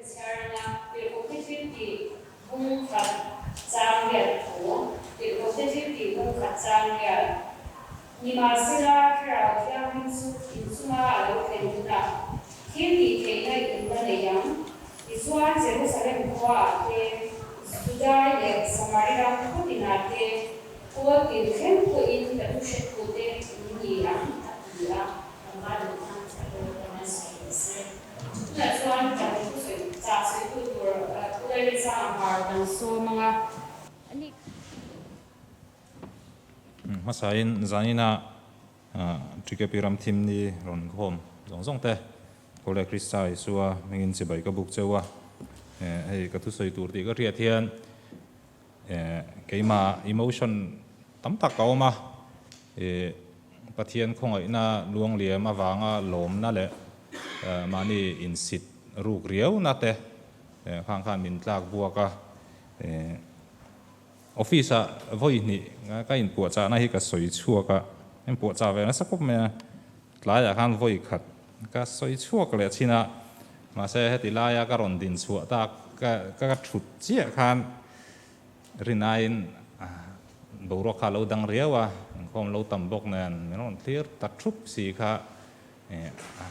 Sarna Pilkopiti Bung Khat Zangya Thu Pilkopiti Bung Khat Zangya Nimasira Kra Kyang Su Insuma Alo Kenduna Kiti Kena Indanayam Iswan Jerusalem Kwa Te Sudai Le Samaria Kutinate Kwa Kilken Ko In Tatushet Kote Niyam Tatira Kamadu masain zanina trike piram thim ni ron khom zong te kole krista isua mengin chibai ka buk chewa hei ka thu soi tur ti ka ria thian keima emotion tam tak ka ma pathian khongai na luang liam awanga lom na le mani in sit ruk riau na te khang khan min tlak buaka office a voi ni ka in pu cha na hi ka soi chuaka em pu cha ve na sakop me tlai ya khan voi khat ka soi chuak le china ma se heti la ya ka ron din chu ta ka thut chia khan rinain boro kha lo dang riawa khom lo tam bok nan menon thir ta thup si kha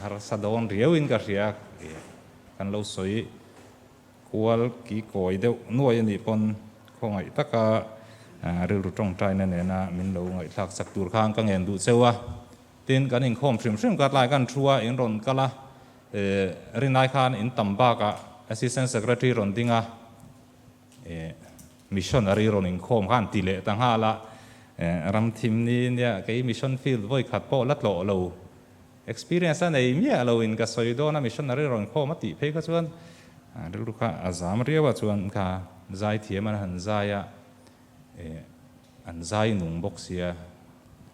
har sadon riawin ka ria kan lo soi kual ki koi deuh nuai ani pon khongai taka ril ru tong trai na ne na min lo ngai thak sak tur khang ka ngen du chewa tin kan in khom shrim kat lai kan thua in ron kala rinai khan in tamba ka assistant secretary ron dinga missionary ron in khom khan tile tang hala ram thim ni nia ke mission field voi khat po lat lo lo experience nei mi alo in ka soi do na missionary ron khom ati phe ka chuan ril ru kha azam riawa chuan kha zai thiam an han zaya an zai nung bok sia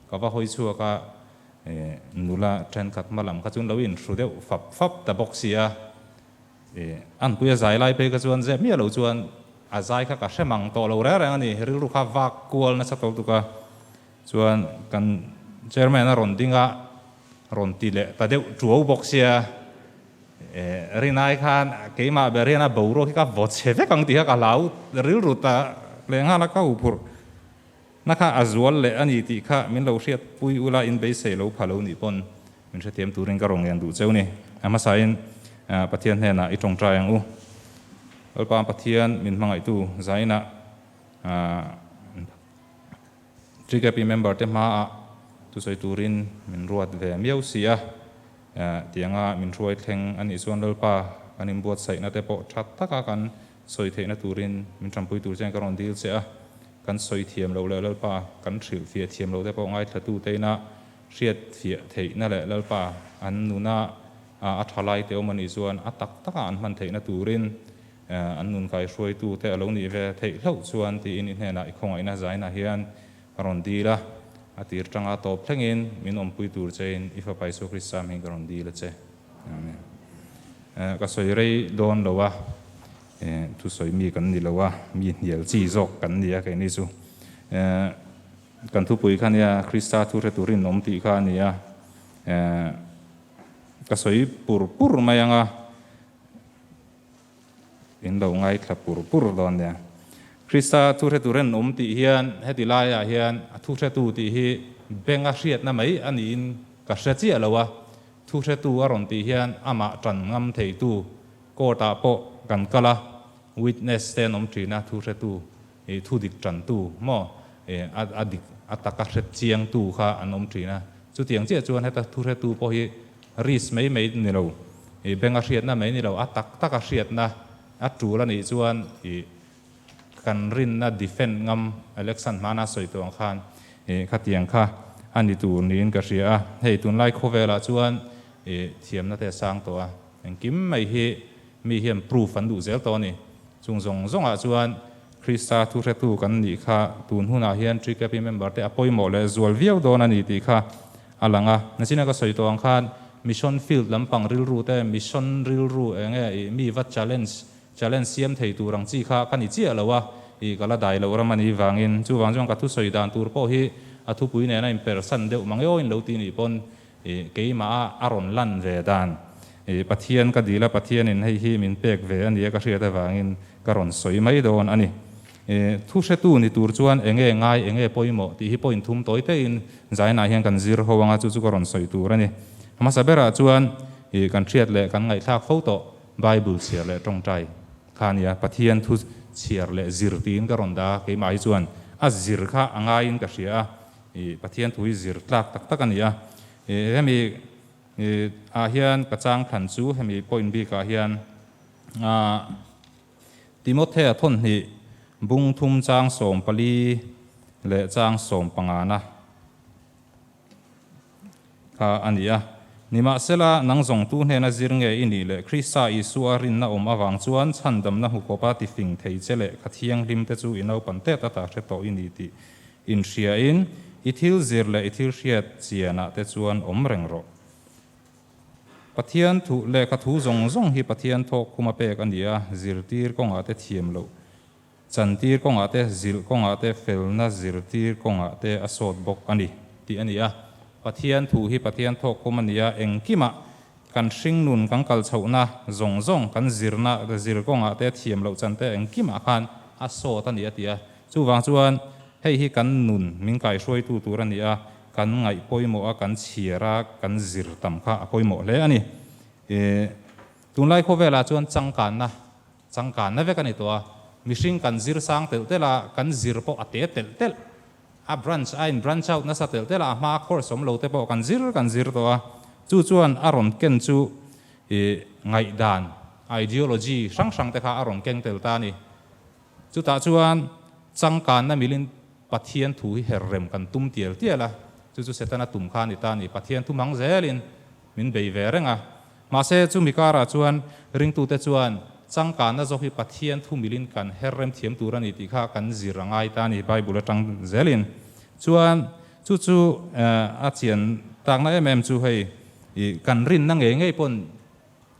ka wa hoi chu ka nula tren khat malam ka chun lo in thru deuh fap ta bok sia an puya zai lai pe ka chuan je mi lo chuan a zai kha ka hремang to lo ra rang ani ril ru kha wak kual na chatol tu ka chuan kan chairman a ron dinga ron ti le ta deuh tuau bok sia rinai khan keima beriana boro hi ka vot cheve kang ti ka lau ril ru ta lenga la ka upur nakha azual le ani ti kha min lo hriat pui ula in be se lo phalo ni pon min hrethiam turin ka rong yan du cheu ni ama sain pathian hena I tong trai ang u alpa pathian min mangai tu zaina trikapi member te ma tu soi turin min ruat ve miau sia tianga min ruai thleng ani chuan lalpa kanin buat sai na te po that taka kan soi theina turin min trampui tur chen ka ron dil che a kan soi thiam lo le lalpa kan thril fia thiam lo te po ngai thatu teina hriat fia theina le lalpa an nuna a thalai te omani chuan a tak taka an man theina turin an nun kai hruai tu te alo ni ve thei hlo chuan ti in hena I khongai na zaina hian ron dila atir tanga top thlengin min ompui tur chein ifa paiso krista mi ron dila che amen ka soi rei don lowa tu soi mi kan ni lowa mi hial chi jok kan nia ke ni chu kan thu pui khania krista thu re turin nom ti kha nia ka soi pur mayanga in lo ngai thla pur don ya krista thu re turen om ti hian heti laia hian thu re tu ti hi benga hriat na mai ani in ka hre chi alowa thu re tu aron ti hian ama tran ngam thei tu ko ta po kan kala witness ten om trina thu re tu thu dik tran tu mo adik ataka hret chiang tu kha anom trina chu tiang che chuan heta thu re tu po hi ris mai ni lo benga hriat na mai ni lo atak taka hriat na atu la ni chuan kan rin na defend ngam election mana soi tong khan khatiang kha ani tu nin ka ria hei tun lai khovela chuan thiam na te sang to a engkim mai hi mi hiam proof an du zel to ni chung zong a chuan krista thu re tu kan ni kha tun huna hian trikapi member te apoi mo le zual viau don ani ti kha alanga nachina ka soi tong khan mission field lampang ril ru te mission ril ru enge mi va challenge siam thei tu rang chi kha kani chi alowa I kala dai lo ramani wangin chu wangjong ka thu soi dan tur po hi a thu pui ne na in person deuh mangyo in lo ti ni pon keima aron lan ve dan ปะเทียนก็ดีละปะเทียนให้ฮีมินเปกเวอันนี้ก็เสียแต่ว่างินกระรอนสวยไม่โดนอันนี้ทุกเชตูนี่ตัวจวนเองง่ายเองปอยหมที่ฮิปอยทุ่มตัวเต้นใจน่าเห็นกันซีร์เขาว่าจู่ๆกระรอนสวยตัวนี่มาสับเบราจวนกันเชียดเลยกันไงท่าเขาโตไบเบิลเสียเลยตรงใจข้านี่ปะเทียนทุเชียร์เลยซีร์ตีนกระรอนดาเกี่ยหมายจวนซีร์ข้าง่ายก็เสียปะเทียนทุซีร์ตักกันนี่ให้มีอาเฮียนกระจังขันจูให้มีพอยน์บีกอาเฮียนติโมเททนหิบุงทุ่มจางสมปลีและจางสมปังอานะข้าอันนี้นิมาเสลานังส่งตู้เนนจิรเงอินี่เลยคริสต์อิสุอารินนะอวังจวนฉันดำนะหุกปาติฟิงเทเจเลขัดเทียงริมเตจูอินเอาปันเตตตาเชโตอินี่ติอินเชียอินอิทิลซิร์เลอิทิลเชียดเจียนะเตจวนเร่งโรปะเทียนถูเลขถูจงฮิปะเทียนทอกคุมาเปกันเดียซิร์ตีร์กงอาเตเทียมโลจันตีร์กงอาเตซิลกงอาเตเฟลนะซิร์ตีร์กงอาเตอสอดบกอันนี้ที่อันนี้ปะเทียนถูฮิปะเทียนทอกคุมันเดียเองกิมากันชิงนุนกันกัลเฉานะจงกันซิร์นะซิร์กงอาเตเทียมโลจันเตเองกิมาคันอสอดอันนี้ที่จู่วางจวนให้ฮิกันนุนมิงไก่ช่วยตัวรันนี้กันไงปอยโมกันเชียระกันซิร์ตำข้าปอยโมเลยอันนี้ตุนไล่ข้อเวลาจวนจังการนะเวกันนี่ตัวมิชิงกันซิร์สังเตลเตละกันซิร์ปอเตเตลบรันช์บรันช์เอานัสเตลเตละมาคอร์สมโลเตปอกันซิร์ตัวจู่จวนอารมณ์เก่งจู่ไงดานไอเดียโลจีช่างแต่ข้าอารมณ์เก่งเตลตานี่จู่ตาจวนจังการนะมิลินปะเทียนถูเฮเรมกันตุ้มเตียลละจู่เสตนาตุ้มขานิตานี่ปะเทียนตุ้มมังเซลินมินเบย์เวรงมาเสจู่มีการจวนริงตูเตจวนจังการนะจอกฮิปะเทียนทุ่มมิลินกันเฮเรมเทียมตูรันอิติข้ากันจีรังไอตานี่ไบเบิลจังเซลินจวนจู่อาเจียนต่างนั้นจู่ให้กันรินนั่งเองไงปน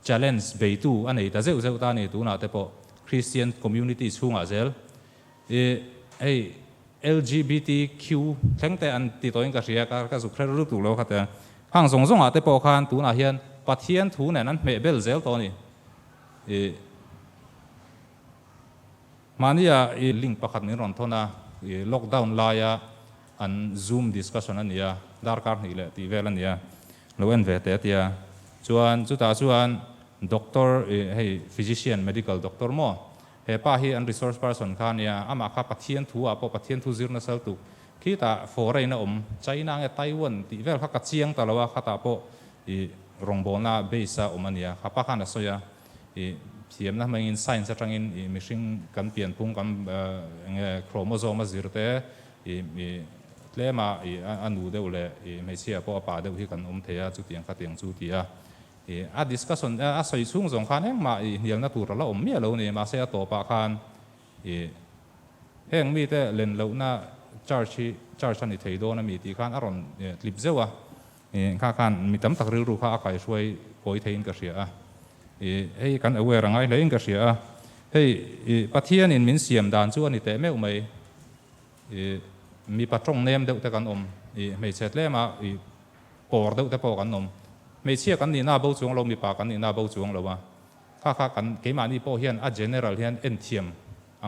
challenge เบย์ตูอันนี้แต่เจ้าตานี่ตูน่าแต่พอ Christian community ช่วงอาเซลLGBTQ ทั้งแต่อันติดตัวเองก็เสียก็สุขแค่รู้ตัวแล้วครับแต่ห่างส่งอาจจะปอคานตัวน่าเฮียนปะเทียนถูเนี่ยนั้นเมเบลเซลตัวนี้มันนี่ลิงก์ประคัดนี้รอนทนะล็อกดาวน์ไลน์อัน Zoom discussion อันนี้ดาร์การนี่แหละที่เวลานี้เราเอ็นเวทเตียจวนด็อกเตอร์ให้ physician medical doctor มั่วเฮป้าฮีอัน resource person ข้าเนี่ยอามาข้าปะเทียนถูปะเทียนถูซิร์นเซลตุคิดแต่ฟอร์เรนไชน่าไต้หวันที่เวลข้ากัดเชียงแต่ละว่าข้าตาโปรงบนาเบสอมันเนี่ยข้าป้าข้าน่ะสอยเทียมนะมันอินไซน์จังอินมิชิงกันเปลี่ยนพุ่งกันโครโมโซมซิร์เตเลมาอันดูเดวเลยไม่เชื่อเพราะป่าเดวที่กันเทียจุดเตียงข้าเตียงจุดเตียดิสคัสชันสอยช่วงสงครามเองมาเหี่ยวนักตัวเราเมียเราเนี่ยมาเสียตัวปากคันเฮงมีแต่เล่นเราหน้าจาร์ชันอิทธิโดนะมีตีคันอารมณ์ลิบเซวะข้าคันมีตั้มตักริรูข้าอากาศช่วยปอยเทียนกระเสียให้กันเอาไว้รังไงเลยกระเสียให้ปะเทียนอินมินเสียมด่านจวนนี่แต่ไม่ไม่มีปัจจงเนมเด็กแต่กันไม่เสร็จแล้วมาปอดเด็กแต่ปอกันไม่เชื่อกันนี่หน้าเบาจวงเรามีปากกันนี่หน้าเบาจวงเราว่าข้ากันเกี่ยมานี่พอเฮียนgeneral เฮียนเอ็นเทียม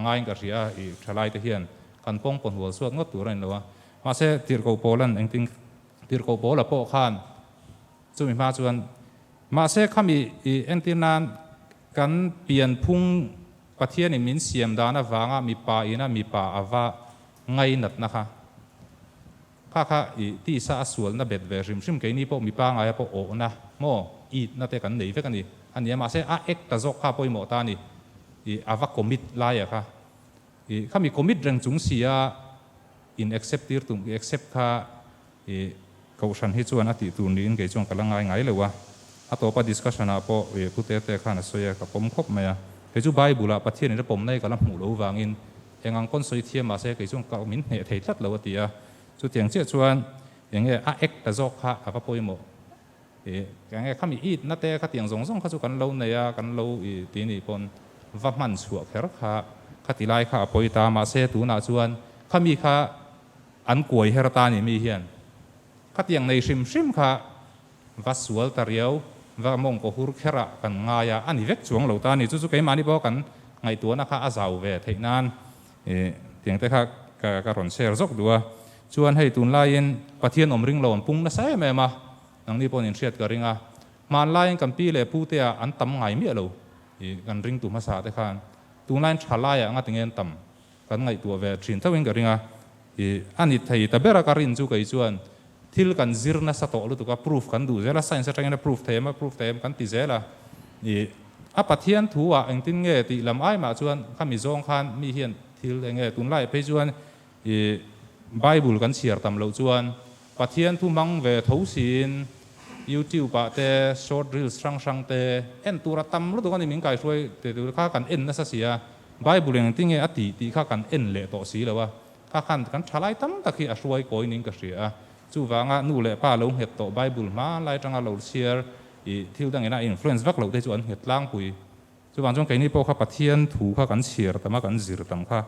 ง่ายก็เสียทลายแต่เฮียนกันป้องปนหัวส่วนงดตัวอะไรเราว่ามาเสตีร์โกโปลันเองติงตีร์โกโปละโปขานจุดมีมาจวนมาเสข้ามีเอ็นตินานกันเปลี่ยนพุ่งปะเทียนมินเสียมดานะวางมีป่าอินะมีป่าอาวะไงนัดนะคะข้าที่สะสวนน่ะเบ็ดเวริมชิมเกี่ยนี่พวกมีป้าไงพวกโอนะโมอีน่าแต่กันหนีเฟกันนี่อันนี้มาเสเอ็กตะจกข้าพอยหมอตานี่อาวะคอมมิตไล่อะค่ะข้ามีคอมมิตเรื่องจุงเสียอินเอ็กเซปตีร์ตุงเอ็กเซปข้าเขาฉันให้ชวนอติตุนนี้เกี่ยจงกำลังไงเลยวะอัตโตปดิสคัชนาพอพูดแต่ข้าน่ะสวยกับผมครบไหมอะเกี่ยจูไบบุระประเทศนี้ผมในกำลังหมู่เราวางอินเองอังก้นสวยเทียมมาเสเกี่ยจงกับมินเหตุทัดเราตีอะจุดเตียงเชื่อชวนอย่างเงี้ยเอ็กแต่จอกข้าข้าพอยหมออย่างเงี้ยข้ามีอีดนัดแต่ข้าเตียงส่งข้าจุกันเราเนี่ยกันเราตีนี่ปนวัดมันสวกแค่ข้าตีไล่ข้าปอยตามาเสตูน่าชวนข้ามีข้าอันกวยเฮรตานี่มีเฮียนข้าเตียงในชิมข้าวัดสวลตะเรียว và mong có hur khera kan ngaya ani vek chuang lo ta ni chu ke mani bo kan ngai tu na kha azau ve theinan tiang te kha ka ron share zok dua chuan hei tun lain pathian omring lon pung na sai me ma nang ni pon in riat ka ringa man lain kan pi le pu te an tam ngai mi lo kan ring tu ma sa te khan tun lain thala ya nga tingen tam kan ngai tu ve thin thawin ka ringa ani thei ta bera ka rin chu kai chuan thil kan zirna sa to lu tu ka proof kan du zela science atangena proof them kan ti zela a pathian thuwa engtin nge ti lam ai ma chuan khami zong khan mi hian thil enge tun lai pe chuan bible kan chiar tam lo chuan pathian thu mang ve thosin YouTube ba te short reels sang te en tura tam lu tu kan ming kai roi te tu kha kan en na sa sia bible engtin nge ati ti kha kan en le to si lawa kha kan thalai tam ta khi a roi koi ning ka sia chu wanga nu le pa lo het to bible ma lai tanga lo share thil dang ina influence vak lo te chuan het lang pui chu wang jong ke ni po kha pathian thu kha kan chiar tama kan zir tam kha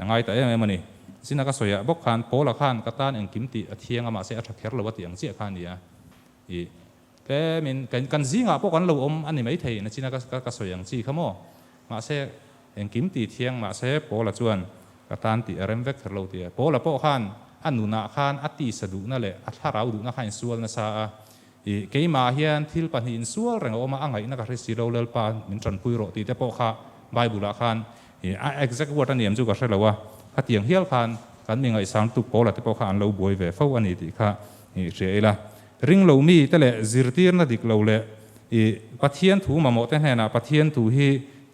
angai ta em ani sina ka soya bok khan pola khan katan eng kimti athiang ama se atha kher lo wa tiang chi khan nia ke min kan zinga po kan lo om ani mai thei na sina ka soyang chi khamo ma se eng kimti thiang ma se pola chuan katan ti rem vek ther lo ti pola po khan anuna khan ati sadu na le atharau du na khan sual na sa ke ma hian thil panin sual reng oma angai na ka resi lo lel pa min tran pui ro ti te po kha bible khan exact word aniam chu ka hrelawa kha tiang hial khan kan mi ngai sang tu pola te po khan lo boi ve fo ani ti kha reila ring lo mi te le zirtir na dik lo le pathian thu ma mo te hena pathian thu hi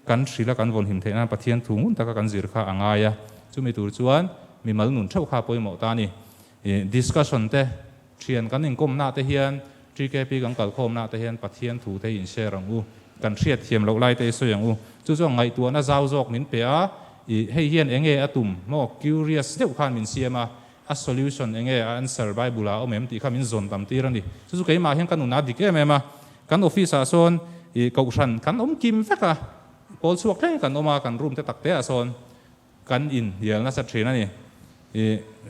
kan shrila kan von him thena pathian thu ngun ta ka kan zir kha angaya chu mi tur chuan mi mal nun thau kha poi mo ta ni discussion te thian kan in kom na te hian TKP kan kal khom na te hian pathian thu te in share ang u kan hriat thiam lo lai te so yang u chu zo ngai tu na zau zok min pe a hei hian enge atum mo curious deuh khan min siama a solution enge answer bible a omem ti kha min zon tam ti rani chu ke ma hian kan una dik em ema kan office a son ko ran kan om kim veka pol suak te kan oma kan room te tak te a son kan in hial na sa thina ni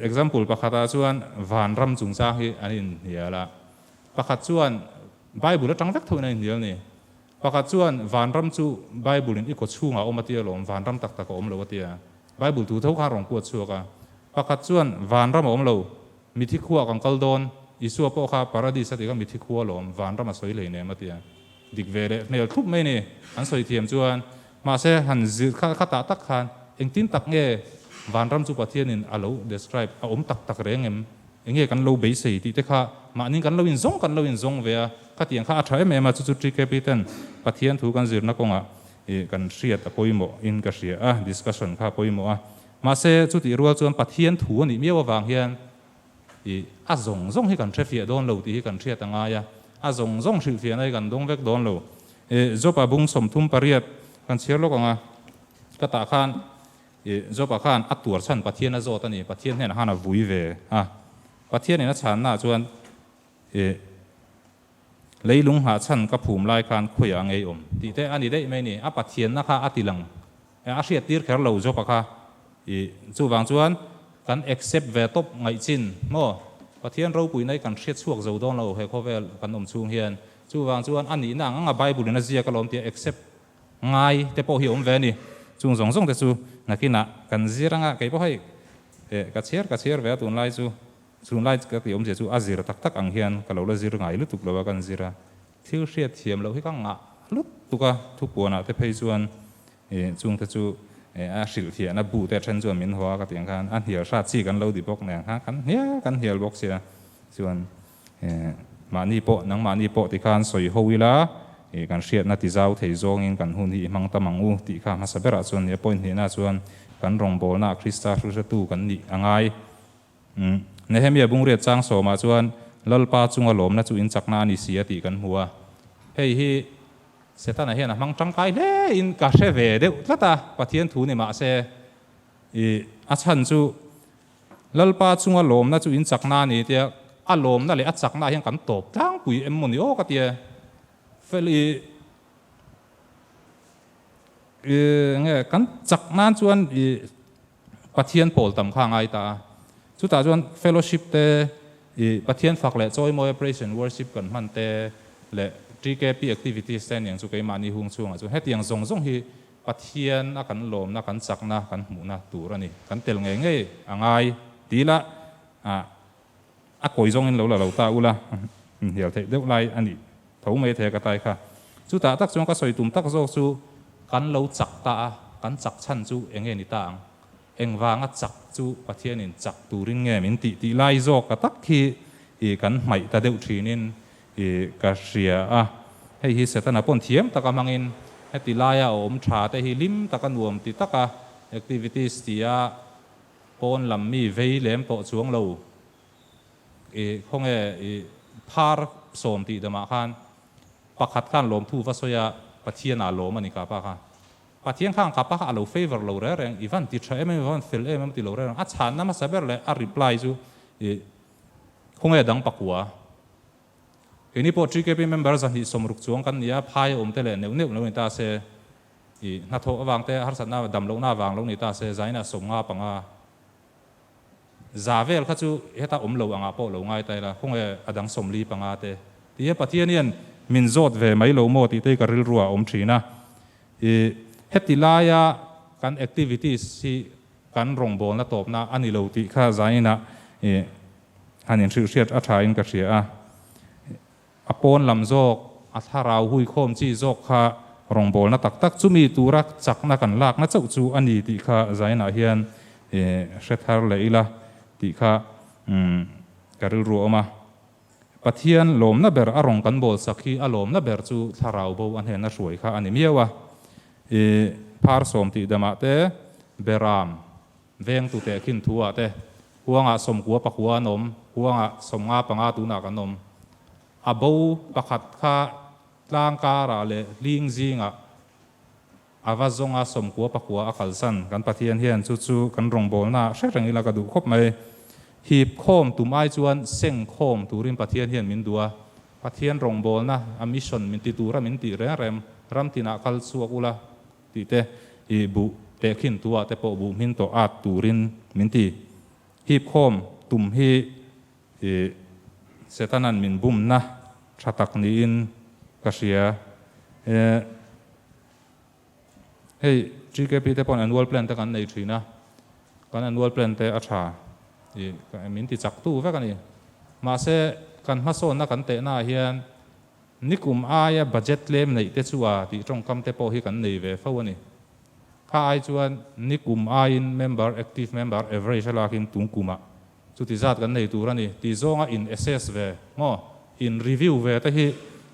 example pakhata chuan van ram chung cha hi anin hiala pakhat chuan bible atang vek thoina in hial ni pakhat chuan van ram chu bible in iko chunga omatia lom van ram tak tak om lo watia bible tu tho kha rong puat chuaka pakhat chuan van ram om lo mithi khuwa kang kaldon isua po kha paradise ati ka mithi khuwa lom van ram a soi le ne matia dik vele nel thup mai ni an soi thiam chuan ma se han zir kha ta tak khan engtin tak nge van ram chu pathian in alo describe a om tak tak rengem enge kan lo be sei ti te kha ma ning kan lo in zong ve kha tiang kha thai me ma chu chu tri capitan pathian thu kan zir na konga kan hriat a poimo in ka hria a discussion kha poimo a ma se chu ti rual chuan pathian thu ani mewa wang hian a zong hi kan trafia don lo ti hi kan hriat anga ya a zong hri fian ai kan dong vek don lo zopa bung som thum pariat kan chiar lo konga ka ta khan zopa khan atur chan pathian a zot ani pathian hen hana vui ve pathian ina chan na chuan leilung ha chan ka phum lai khan khoya ngei om ti te ani dei mai ni a pathian na kha atilang a hriat tir kher lo zopa kha chu wang chuan kan accept ve top ngai chin mo pathian ro pui nai kan hriat chuak zo don lo he khovel kan om chung hian chu wang chuan ani na anga bible na zia ka lom ti accept ngai te po hi om ve ni chung zong te chu nakina kan ziranga ke po hai ka cher ve tun lai chu chung lai ka ti om je chu azir tak tak ang hian ka lo la zir ngai lu tuk lo kan zira thil hriat thiam lo hi ka nga lut tuka thu puana te phei chuan chung te chu a hril thia na bu te then chuan min hoa ka tiang khan an hial sha chi kan lo di bok nang ha kan hial bok sia chuan mani po ti khan soi hoila kan hriat na ti zau thei zong in kan hun hi mang tamang u ti kha ma sabera chuan ye point hi na chuan kan rong bol na krista hru tu kan ni angai nehemia bungriat chang so ma chuan lalpa chunga lom na chu in chakna ni sia ti kan hua hei hi setana hian mang tang kai le in ka hre ve deuh tlata pathian thu ni ma se a chan chu lalpa chunga lom na chu in chakna ni tia a lom na le a chakna hian kan top tlang pui emmoni o ka tia feli nge kan chakna chuan pathian pol tam kha ngai ta chu ta chuan fellowship te pathian fak le choi mo operation worship kan man te le GKP activities แต่ยังสุกไอมานี่หงช่วงจุเฮ็ดยังซงฮีปัทเทียนนักกันลมนักกันจักนักกันหมูนักตัวนี่กันเตลไงอ่างไงดีละก่อยซงอินเราตาอุละเดี๋ยวเทเดี๋ยวไล่อันนี้เขาไม่เทกระต่ายค่ะสุดท้ายตักช่วงก็สวยตุ่มตักโซซูกันเราจักตากันจักชันจูเองนี่ต่างเองวางจักจูปัทเทียนจักตูรินเงมินติไล่โซกตักที่กันไม่ตาเดือดทีนินกาเสียให้ฮิเสตนาปนเทียมตะกมังอินให้ติลายอมชาแต่ฮิลิมตะกันรวมติตะกะ activities ที่ปนลำมีเวลเลมโตช่วงเราคงพาร์สมติดมาคันปักขัดการลมทูวัสยาปัทเทียนาลมมันนี่กับปะค่ะปัทเทียนข้างกับปะค่ะเรา favor เราเรื่องอีวันติดใช้ไม่วันฟิลไม่ติดเราเรื่องอัจฉริยะนั่นมาเสบียเลยreply จูคงดังปักหัวทีนี้พอ GKP members ที่สมรุกจวงกันเนี่ยพายเตเลเนื้อนี่ตาเสนัทโตวางเตหารสัตว์น่าดำลงหน้าวางลงนี่ตาเสใจน่ะสมงาปังจาเวลข้าจูเฮตาลงอ่ะพอลงง่ายแต่ละคงดังสมลีปังเตที่ปัทเทียนเนี่ยมินโจดเวไม่ลงโมติเตกริลรัวชีนะเฮติลายาการ activities ที่การรงบอลน่ะตบนะอันนี้เราติข้าใจนะอันนี้ชื่อเชียดอัฐาอินกระเสียปนลำโจกอัฐาราวหุยโคมจีโจกข้ารองบอลน่ะตักจุมีตัวรักจักนักกันลากน่ะเจ้าจูอันนี้ติข้าใจนะเฮียนเชษฐาเลยละติข้ากระรัวมาปัทเทียนลมน่ะเบอร์อารมณ์กันบอลสักทีอารมณ์น่ะเบอร์จูทาราวบอลอันเห็นน่ะสวยข้าอันนี้มีวะพาร์สมติดมาเตเบรามเวงตุเตขินทัวเตหัวงะสมกัวปักหัวนมหัวงะสมงาปังอาตูนักนมอาบูปักขัดข้าล่างการะเลลิงซิงอาวาซงอาสมกัวปักหัวอาคัลสันกันปัทเทียนเฮียนจู่ๆกันรองบอลน่ะเชื่ออย่างนี้ละก็ดูครบไหมหีบโคมตุ่มไอจวนเส้งโคมตูรินปัทเทียนเฮียนมินดัวปัทเทียนรองบอลน่ะอามิชนมินติตูระมินติเรมรำตินักคัลสัวกุละติเตบุเตขินตัวเตปบุมินโตอาตูรินมินติหีบโคมตุ่มฮีเสตนันมินบุมนะชาตักนี้นกษยาเฮ้ย GKP เตปอน annual plan เตกันในทีนะกัน annual plan เตอัชชามินติจักตู้ว่ากันนี่มาเสกันมาโซนนักกันเตน่าเฮียนนิคุมอายบัจเจตเล่มในเตชัวที่ตรงคำเตปอฮีกันในเวฟ้านี่ข้าไอจวนนิคุมอายิน member active member average ลากินตุงกุมาสุดที่จัดกันในตัวนี่ที่โซงอิน assess เวงออิน review เวแต่ที่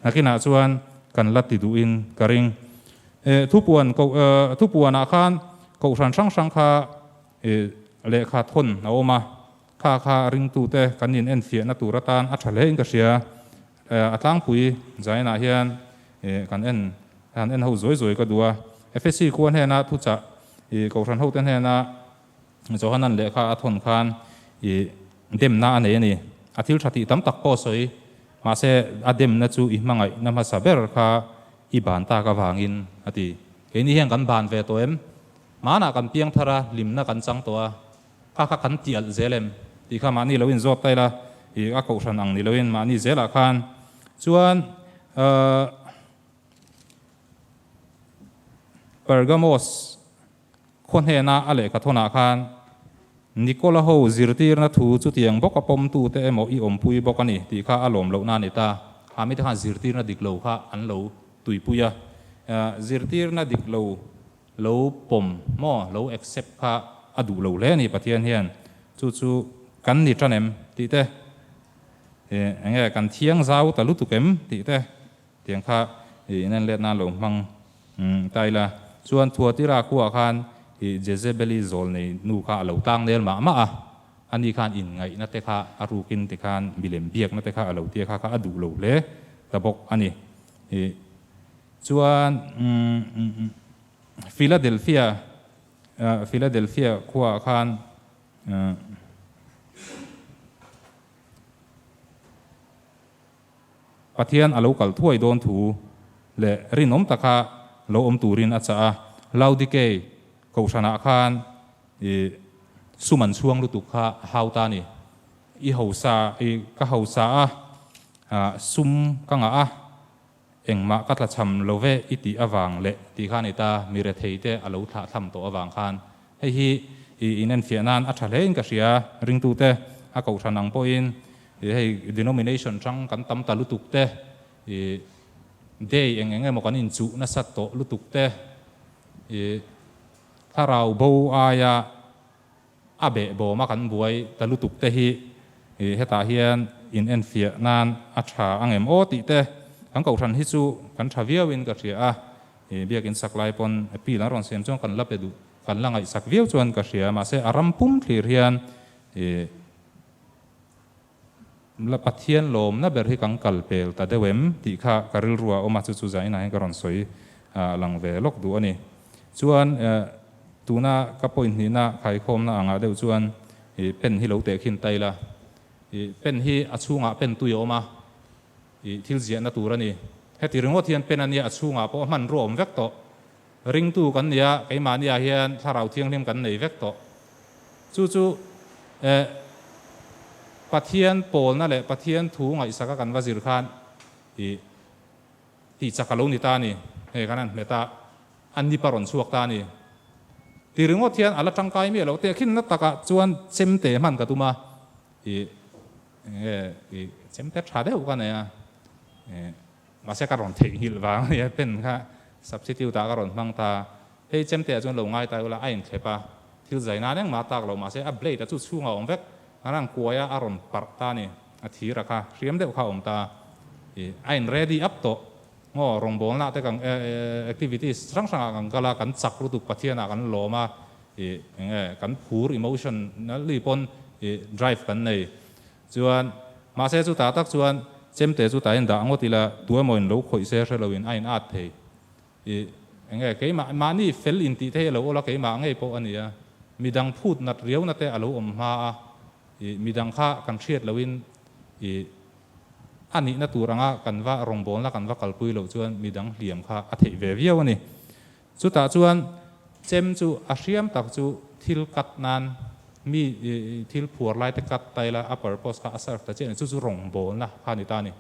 นักกินอาจวนกันลัดติดูอินกริงทุกวันอาคารกูสันช่างข้าเลขาทนเอามาข้าริงตูเตกันยินเอ็นเฟียนัตุรตานอัจฉริยะก็เสียอัตลังปุยใจน่าเฮียนกันเอ็นเขาสวยก็ดูFSC ควรเห็นนะทุจะกูสันเขาเต้นเห็นนะจอหันนั่นเลขาทนคานเดมน่าเนี่ยนี่อาทิตย์ชาติตั้มตักโปสวยมาเสอเดมนั่นจูอีมังไงนั่นมาสับเบอร์ข้าอีบานตากวางอินอติเห็นนี่เห็นกันบานเวตัวเอ็มมาหน้ากันเพียงทาระลิมนักกันจังตัวข้ากันเตียลเซเลมที่ข้ามานี่เราอินจบได้ละอีกกูสันอังนี่เราอินมานี่เซละคานส่วนเปอร์กามอสคนเห็นนะอะไรกับทนาคารนิโคลาโฮซิร์ตีร์นัทูจุดยังบอกกับผมตูเตมอีอมปุยบอกกันนี่ที่ข้าอารมณ์เหล่านั้นนี่ตาหาไม่ทันซิร์ตีร์นัดิกเหล่าข้าอันเหล่าตุยปุยซิร์ตีร์นัดิกเหล่าผมหม้อเหล่าเอ็กเซปข้าอดูเหล่าเล่นี่ปะเทียนเฮียนจู่ๆกันนี่จันเอ็มที่เตอย่างเงี้ยกันเที่ยงเช้าแต่ลุตุกเอ็มที่เตเที่ยงข้านั่นเล่นน่าหลงมังตายละส่วนทัวที่ราคัวคานเจเซเบลีโซลในนูข้าเหล่าตั้งเดินมาอันนี้คานอินไงนัตเตข้าอารูกินติคานบิเลมเบียกนัตเตข้าเหล่าเตียข้าอดูเหล่าเล่แต่บอกอันนี้ส่วนฟิลาเดลเฟียขัวคานปะเทียนอโลกัลถ้วยโดนถูและรินอมตะคาโลอมตูรินอาจจะลาวดิเกย์กูชนะคานสุมันช่วงลุตุข้าฮาวตานี่อีฮาวซาก็ฮาวซาซุมกังอา engma katla cham love iti awang le ti khan ita mire theite alo tha tham to awang khan hei hi inen fianan a thalein ka ria ring tu te a ko thanang po in hei denomination chang kan tam ta lutuk te day enge mo kan in chu na sat to lutuk te tharau bo aya abe bo ma kan buai ta lutuk te hi heta hian in en fianan a tha angem o ti te kan ko than hi chu kan thaviau in ka ria biakin saklai pon pi la ron sem chong kan la pe du kan la ngai sak viau chuan ka ria ma se aram pum thlir hian la pathian lom na ber hi kang kal pel ta dewem ti kha karil ruwa oma chu chu zaina he karon soi lang ve lok du ani chuan tuna ka point ni na khai khom na anga deu chuan pen hi lo te khin taila pen hi achunga pen tu yoma thil zia na turani heti ringot hian pen ania achunga po man rom vek to ring tu kan nia keima nia hian tharau thiang hlim kan nei vek to chu pathian pol na le pathian thu ngai saka kan wazir khan ti chakalo ni ta ni he kanan meta anni paron suak ta ni ti ringot hian ala tangkai mi lo te khin na taka chuan chemte man ka tuma chemte tha deu ka ne ma se karon thei hil wang ya pen kha substitute ta karon mang ta hei chemte chuan lo ngai ta ula ain thepa thil zaina neng ma tak lo ma se a blade chu chunga om vek anang kuaya aron parta ni athira kha riam deu kha om ta ain ready up to ngo rongbol na te kang activities sang sang kang kala kan chak lu tu pathiana kan loma kan phur emotion na li pon drive kan nei chuan ma se chu ta tak chuan chemte chu ta in da angotila tua moin lo khoi se relowin ain at thei ke ma ni fel in ti the lo ola ke ma ngei po ania midang phut nat riau na te alo om ma midang kha kan thiet lowin ani na turanga kan wa rongbol na kan wa kalpui lo chuan midang hliam kha a thei ve viau ani chu ta chuan chem chu a hriam tak chu thil kat nan mi thil phur lai te kat taila a purpose kha asar ta chen chu rongbol na khani ta ni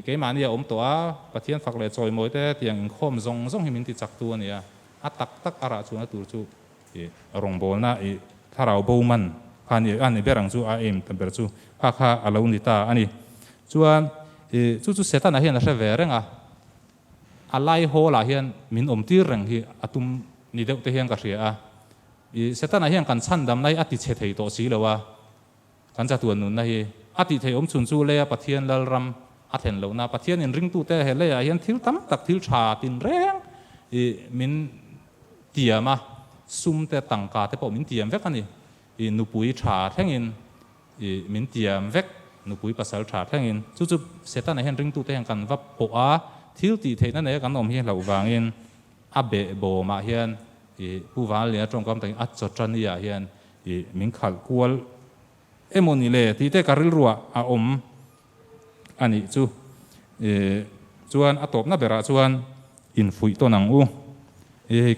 ke mani ya om to a pathian fak le choi moi te tiang khom zong zong himin ti chak tu ania a tak tak ara chu na tur chu rongbol na tharau bo man ani berang chu a em temper chu kha alo ni ta ani chuan chu setan a hian a hre ve renga alai ho la hian min om tir reng hi atum ni deuh te hian ka hria a setan a hian kan chan dam nai ati che thei to si lowa kan cha tuan nun na hi ati thei om chun chu le a pathian lal ram a then lo na pathian in ring tu te he le a hian thil tam tak thil tha tin reng min tiama sum te tangka te po min tiam vek ani nupui tha thengin min tiam vek nupui pasal tha thengin chu setan a hian ring tu te han kan va po a thil ti theina ne kan om hi lo wangin a be bo ma hian pu wal le tong kam tang a chotran ya hian min khal kual emoni le ti te karil ruwa a om ani chu chuan a top na bera chuan in fui to nang u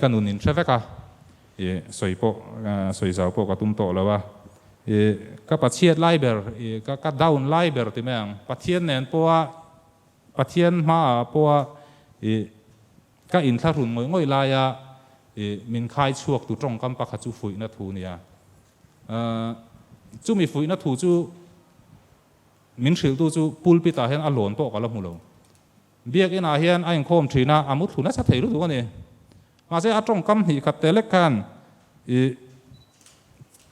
kanun in treveka soipo soizau po ka tum to lawa ka pachiat liber ka down liber ti meng pathian nen poa pathian ma poa ka in tharun ngoi la ya min khai chuak tu tong kam pakha chu fui na thu nia chu mi fui na thu chu min thil tu chu pulpita hian a lon po ka la mulo biak ina hian a in khom thina amut thuna sa thei ru tu ani ma se atong kam hi khat telek kan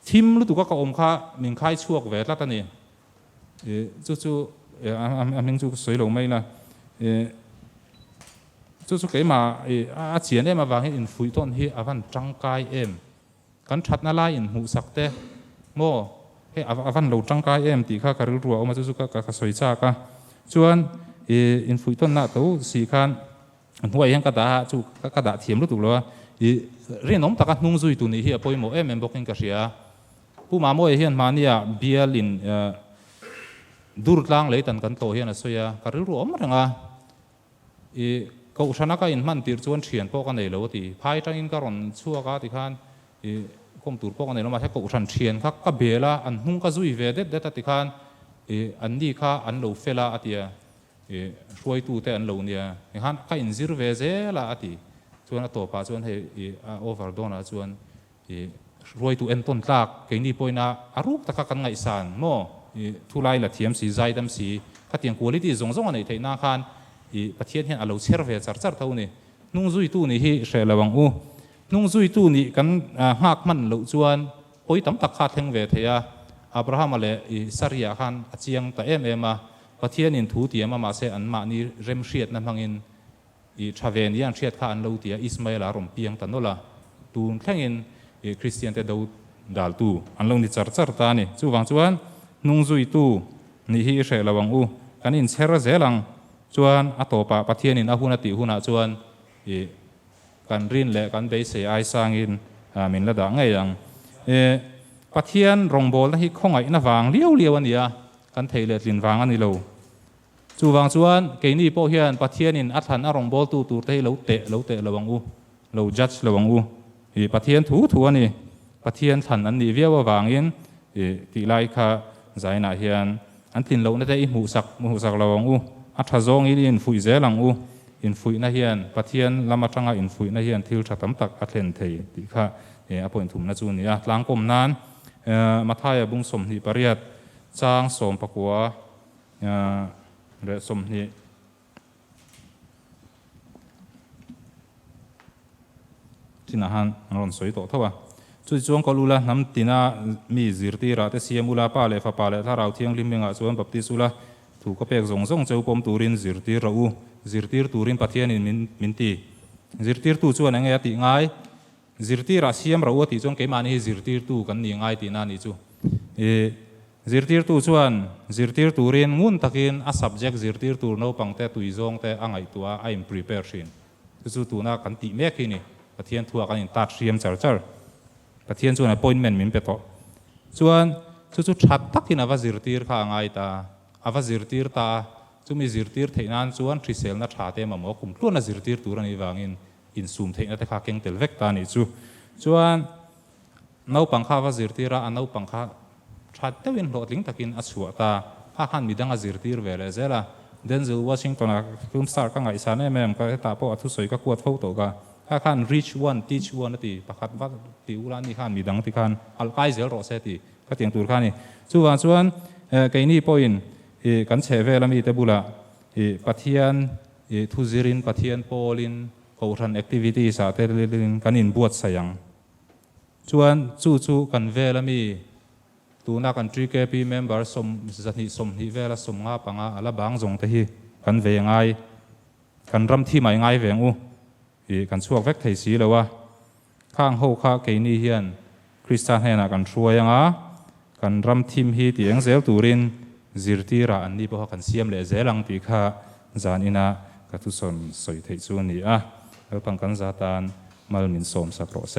thim lu tu ka om kha min khai chuak ve tla ta ni chu aming chu soi lo mai na chu ke ma a chian em awang in fui ton hi awan tangkai em kan that na lai in hu sakte mo he awan lo tangkai em ti kha karil ruwa oma chu ka soi cha ka chuan in fui ton na to si khan huai yang ka da chu ka da thiam lu tu lo ri nom taka hnung zui tu ni hi apoi mo em boking ka ria pu ma mo hian mania bialin durtlang leitan kan to hian a soya karil ru om ranga ko thana ka in man tir chuan thian po ka nei lo ti phai tang in ka ron chua ka ti khan kom tur po ka nei lo ma he ko than thian kha ka bela an hnung ka zui ve det det ti khan an ni kha an lo fela atia ช่วยตู้แต่อันเหล่านี้ฮันก็อินซิร์เวเซละอติส่วนตัวป้าส่วนให้โอเวอร์โดนส่วนช่วยตู้เอ็นต้นตากเกี่ยนี่ปอยน่ะอารุกตะกันไงสันโม่ทุไลละเทียมสีใจดำสีถ้าเตียงคุณลิตี้ส่งอันไหนไทยนาคานประเทศเห็นเราเชื่อเวจัดเท่านี้นุ่งจุยตู้นี่ที่เชลวังอูนุ่งจุยตู้นี่กันหักมันเหล่าส่วนปอยตั้มตักขาดแห่งเวทยาอับราฮัมมาเลสริยาขันอาเจียงแต่เอ็มมาประเทศนินทูเตียมาเสอันมานี่เริ่มเชียดนั่นพังอินชาเวนีอันเชียดข้าอันเลวเตียอิสมาเอลารมเปียงตันโนละตูนแข่งอินคริสเตียนแต่ดูดาลตูอันลงนี่จัดตานี่จู่วังส่วนนุ่งจุยตู้นี่ที่เชลวังอูกันอินเชร์เซลังส่วนอัตโตปะประเทศนินอาหุนติหุนาส่วนกันรินและกันเบสเซไอซังอินมินละดังไงยังประเทศรองโบลที่ข้องไอ้นาวางเลี้ยวอันนี้กันเทเลลินวางอันนี้เราจู่วางส่วนเกนี่พอเฮียนประเทศนินอัฐันอารองโบลตูเตะเราเตะระวังอูเราจัดระวังอูประเทศถูอันนี้ประเทศทันอันนี้เวียววางอินตีไลค่ะใจหนาเฮียนอันตินเราเนี่ยได้หูสักระวังอูอัฐจงอินฟุยเจลังอูอินฟุยนาเฮียนประเทศลำมาจังอินฟุยนาเฮียนทิลชัดตั้มตักอัฐเลนเทยตีค่ะอภัยถุมนาจูนี่หลังกลมนั้นมาท้ายบุ้งสมที่ปริยัติจ้างสมปะกัวเรือสมที่ที่นั่นร้อนสวยโตเท่าว่าจุดจวงก็รู้ละน้ำตีน่ามีจิตที่รัฐเสียมุลาป้าเลยฟ้าป้าเลยถ้าเราเที่ยงริมเมืองส่วนแบบที่สุดละถูกก็เปียกส่งเจ้าปมตูรินจิตที่เราจิตที่ตูรินปัทยานิมินตีจิตที่ตูชวนยังไงติง่ายจิตที่รัสเซียมเราติจงเกี่ยมันให้จิตที่ตูกันยังไงตีน่านี่จูจิตที่ตูชวนจิตที่ตูรินงุนตะกินsubject จิตที่ตูโนปังแต่ตุยจงแต่อังไอตัว I'm prepared ชินจูตูน่ากันติเมฆนี่ปัทยาทัวกันอินตัดเชียมจัดประเทศส่วน appointment มินเปโตส่วนชัดตักที่นาวจิรตีร์ข้างไงตาอาวจิรตีร์ตามีจิรตีร์เทนันส่วนทริเซลนัดชาเตมาหมอคุมล้วนจิรตีร์ตัวนี้วางอินซูมเทนัดข้าเก่งเตลเวกตานี่ส่วนนาวปังข้าวจิรตีร์นาวปังข้าชัดเตวินโหลดลิงตักินอสุวตาข้าขันมีดังจิรตีร์เวลเซล่าเดนซิลวอชิงตันคุมสตาร์ข้างไงสานเอ็มก็ตาพออัตุสวยก็กวดโฟโต้ก็ข้าขัน reach one teach one นั่นตีประคัดวัดติวร้านนี่ขันมีดังที่ขันอัลไกเซลโรเซตีก็เตียงตัวขันนี่ส่วนไกนี่พอยน์กันเชเวลมีเตบุละปัทยันทุจิรินปัทยันโพลินเขาทำ activity สาเตลินกันอินบวชสยังส่วนกันเวลมีตัวนักกัน3KP member สมจัดนิสมนิเวลสมงาปังอาละบางจงเตหีกันเวงไงกันรำที่ไม่ไงเวงอูกันช่วยเวกไทยสีเลยว่าข้างหูข้าเกนี่เฮียนคริสตันเฮน่ะกันช่วยยังกันรำทีมฮีที่ยังเซลตูรินจิรตีระอันนี้พอกันเสียมเลยเซลังปีข้าจานินะกัตุสนสวยไทยส่วนนี้แล้วปังกันซาตานมัลมินสมสักโรเซ